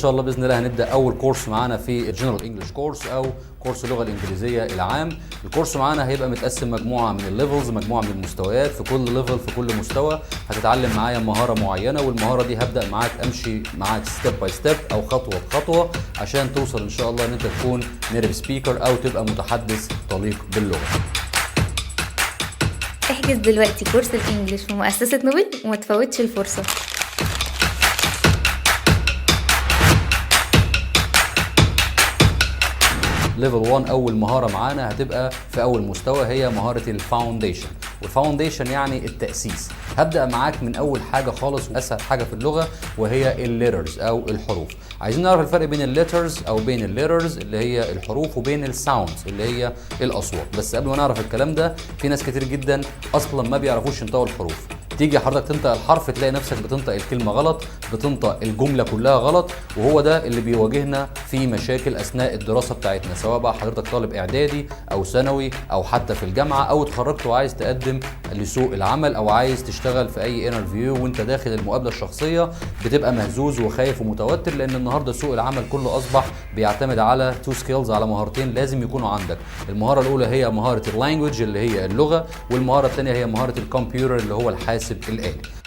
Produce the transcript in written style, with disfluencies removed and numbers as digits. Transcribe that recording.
شاء الله باذن الله هنبدا اول كورس معانا في الجنرال انجلش كورس او كورس اللغه الانجليزيه العام. الكورس معانا هيبقى متقسم مجموعه من الليفلز، مجموعه من المستويات. في كل ليفل في كل مستوى هتتعلم معايا مهاره معينه، والمهاره دي هبدا معاك امشي معاك ستيب باي ستيب او خطوه بخطوه عشان توصل ان شاء الله ان انت تكون نيتيف سبيكر او تبقى متحدث طليق باللغه. احجز دلوقتي كورس الانجليش في مؤسسة نوبل وما تفوتش الفرصة. ليفل 1 اول مهاره معانا هتبقى في اول مستوى هي مهاره الفاونديشن، والفاونديشن يعني التاسيس. هبدا معاك من اول حاجه خالص واسهل حاجه في اللغه وهي الليترز او الحروف. عايزين نعرف الفرق بين الليترز او بين الليترز اللي هي الحروف وبين الساوندز اللي هي الاصوات. بس قبل ما نعرف الكلام ده في ناس كتير جدا اصلا ما بيعرفوش ينطقوا الحروف. تيجي حضرتك تنطق الحرف تلاقي نفسك بتنطق الكلمه غلط، بتنطق الجمله كلها غلط، وهو ده اللي بيواجهنا في مشاكل اثناء الدراسه بتاعتنا، سواء بقى حضرتك طالب اعدادي او ثانوي او حتى في الجامعه او اتخرجت وعايز تقدم لسوق العمل او عايز تشتغل في اي انترفيو وانت داخل المقابله الشخصيه بتبقى مهزوز وخايف ومتوتر، لان النهارده سوق العمل كله اصبح بيعتمد على تو سكيلز، على مهارتين لازم يكونوا عندك. المهاره الاولى هي مهاره اللانجوج اللي هي اللغه، والمهاره الثانيه هي مهاره الكمبيوتر اللي هو الحاسب الآلي.